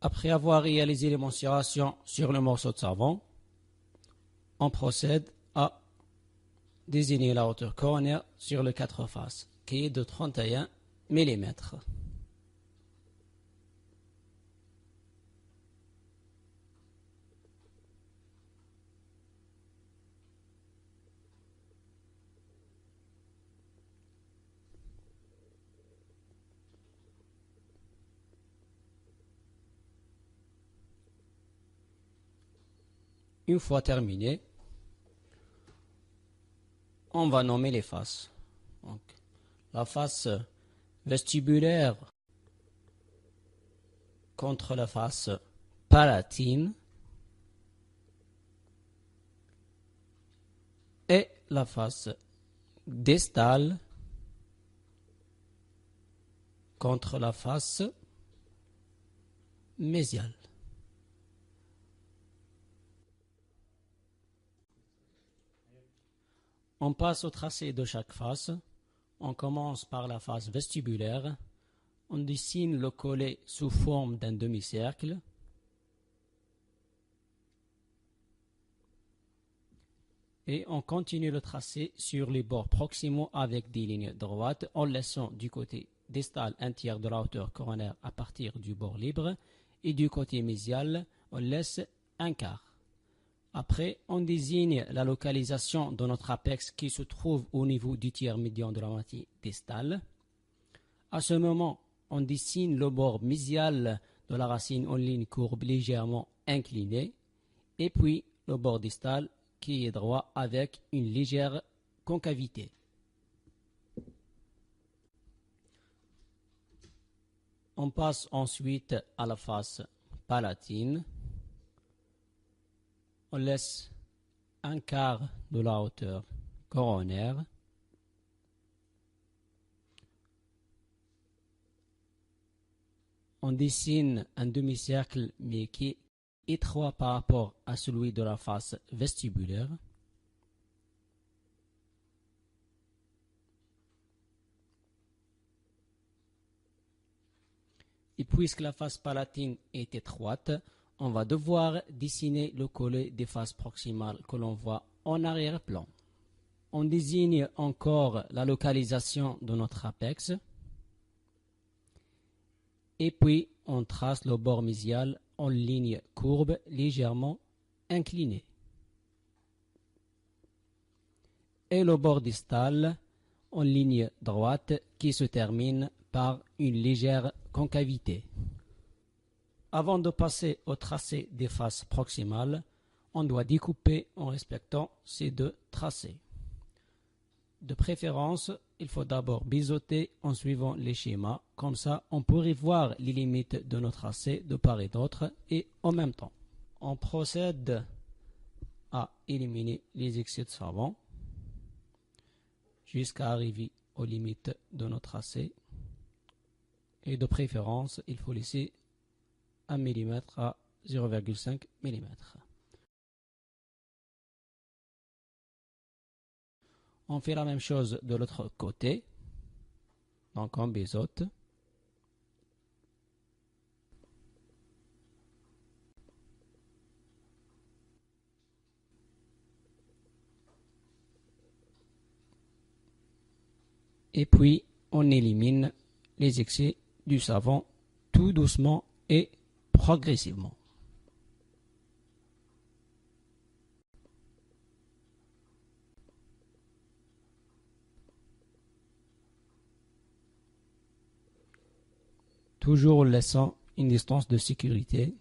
Après avoir réalisé les mensurations sur le morceau de savon, on procède à désigner la hauteur coronaire sur le 4 faces, qui est de 31 mm. Une fois terminé, on va nommer les faces. Donc, la face vestibulaire contre la face palatine et la face distale contre la face mésiale. On passe au tracé de chaque face. On commence par la face vestibulaire. On dessine le collet sous forme d'un demi-cercle. Et on continue le tracé sur les bords proximaux avec des lignes droites en laissant du côté distal un tiers de la hauteur coronaire à partir du bord libre et du côté mésial on laisse un quart. Après, on désigne la localisation de notre apex qui se trouve au niveau du tiers médian de la moitié distale. À ce moment, on dessine le bord mésial de la racine en ligne courbe légèrement inclinée et puis le bord distal qui est droit avec une légère concavité. On passe ensuite à la face palatine. On laisse un quart de la hauteur coronaire. On dessine un demi-cercle mais qui est étroit par rapport à celui de la face vestibulaire. Et puisque la face palatine est étroite, on va devoir dessiner le collet des faces proximales que l'on voit en arrière-plan. On désigne encore la localisation de notre apex. Et puis, on trace le bord mésial en ligne courbe légèrement inclinée. Et le bord distal en ligne droite qui se termine par une légère concavité. Avant de passer au tracé des faces proximales, on doit découper en respectant ces deux tracés. De préférence, il faut d'abord biseauter en suivant les schémas, comme ça on pourrait voir les limites de nos tracés de part et d'autre et en même temps. On procède à éliminer les excès de savon jusqu'à arriver aux limites de nos tracés. Et de préférence, il faut laisser 1 mm à 0,5 mm. On fait la même chose de l'autre côté. Donc on biseaute. Et puis on élimine les excès du savon tout doucement et progressivement. Toujours laissant une distance de sécurité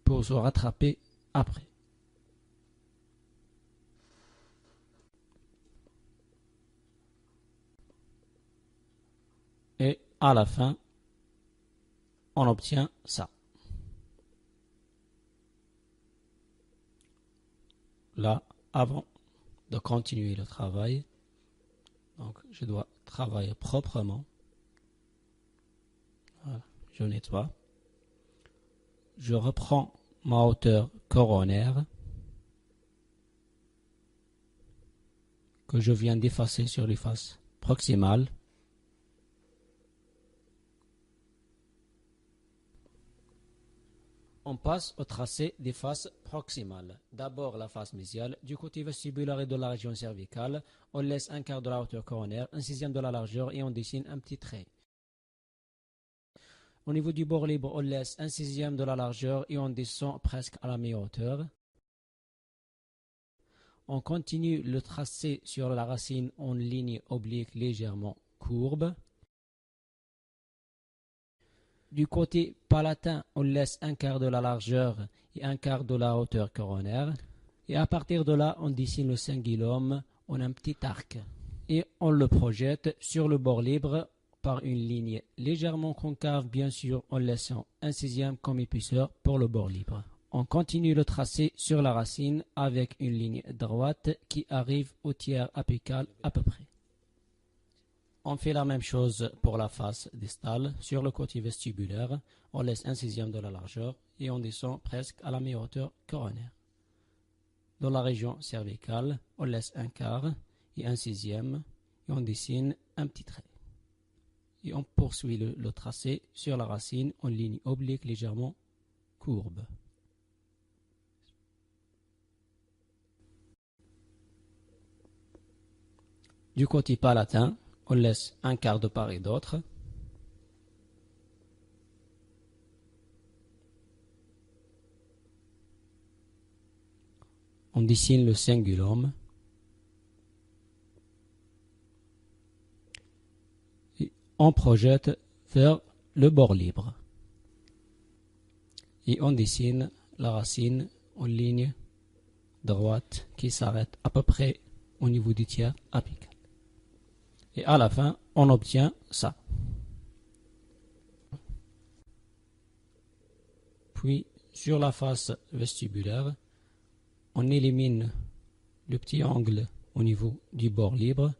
pour se rattraper après. Et à la fin, on obtient ça. Là, avant de continuer le travail, donc je dois travailler proprement. Voilà, je nettoie. Je reprends ma hauteur coronaire que je viens d'effacer sur les faces proximales. On passe au tracé des faces proximales. D'abord la face mésiale. Du côté vestibulaire et de la région cervicale, on laisse un quart de la hauteur coronaire, un sixième de la largeur et on dessine un petit trait. Au niveau du bord libre, on laisse un sixième de la largeur et on descend presque à la mi-hauteur. On continue le tracé sur la racine en ligne oblique légèrement courbe. Du côté palatin, on laisse un quart de la largeur et un quart de la hauteur coronaire. Et à partir de là, on dessine le cingulum en un petit arc. Et on le projette sur le bord libre par une ligne légèrement concave, bien sûr, en laissant un sixième comme épaisseur pour le bord libre. On continue le tracé sur la racine avec une ligne droite qui arrive au tiers apical à peu près. On fait la même chose pour la face distale. Sur le côté vestibulaire, on laisse un sixième de la largeur et on descend presque à la mi-hauteur coronaire. Dans la région cervicale, on laisse un quart et un sixième et on dessine un petit trait. Et on poursuit le tracé sur la racine en ligne oblique légèrement courbe. Du côté palatin, on laisse un quart de part et d'autre. On dessine le cingulum. Et on projette vers le bord libre. Et on dessine la racine en ligne droite qui s'arrête à peu près au niveau du tiers apical. Et à la fin, on obtient ça. Puis, sur la face vestibulaire, on élimine le petit angle au niveau du bord libre,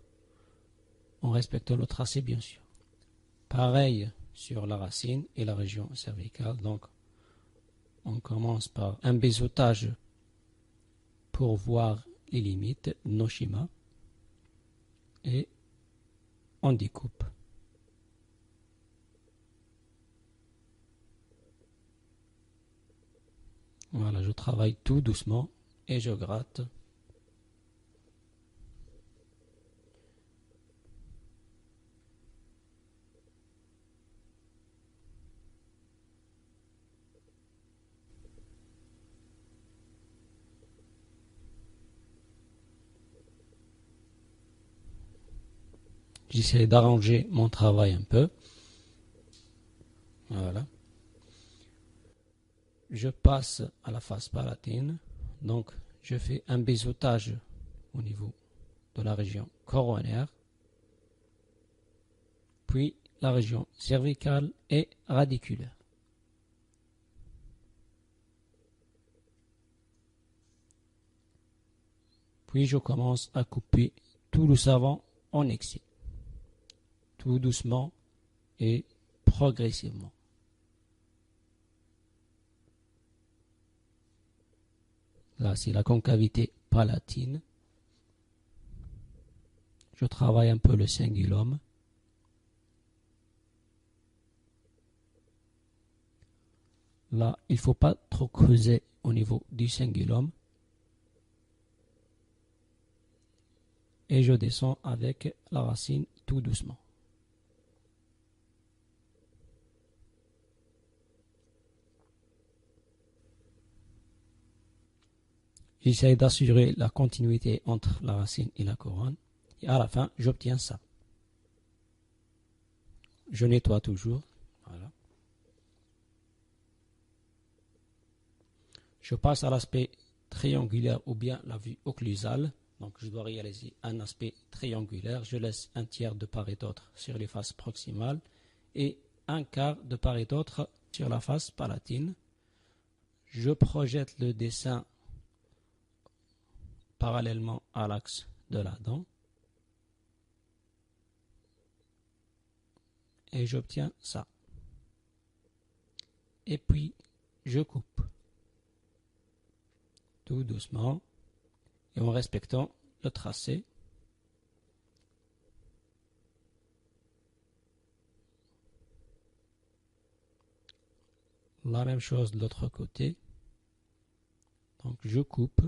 en respectant le tracé bien sûr. Pareil sur la racine et la région cervicale. Donc, on commence par un biseautage pour voir les limites de nos schémas et on découpe. Voilà, je travaille tout doucement et je gratte. J'essaie d'arranger mon travail un peu. Voilà. Je passe à la face palatine. Donc, je fais un biseautage au niveau de la région coronaire, puis la région cervicale et radiculaire. Puis je commence à couper tout le savon en excès, tout doucement et progressivement. Là, c'est la concavité palatine. Je travaille un peu le cingulum. Là, il ne faut pas trop creuser au niveau du cingulum. Et je descends avec la racine tout doucement. J'essaie d'assurer la continuité entre la racine et la couronne. Et à la fin, j'obtiens ça. Je nettoie toujours. Voilà. Je passe à l'aspect triangulaire ou bien la vue occlusale. Donc je dois réaliser un aspect triangulaire. Je laisse un tiers de part et d'autre sur les faces proximales et un quart de part et d'autre sur la face palatine. Je projette le dessin parallèlement à l'axe de la dent et j'obtiens ça. Et puis je coupe tout doucement et en respectant le tracé. La même chose de l'autre côté. Donc je coupe.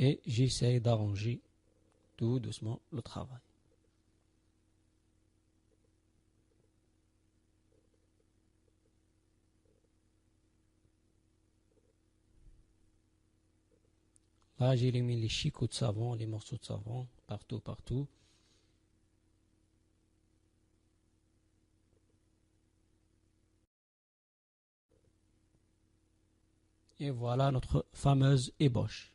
Et j'essaie d'arranger tout doucement le travail. Là, j'ai mis les chicots de savon, les morceaux de savon, partout. Et voilà notre fameuse ébauche.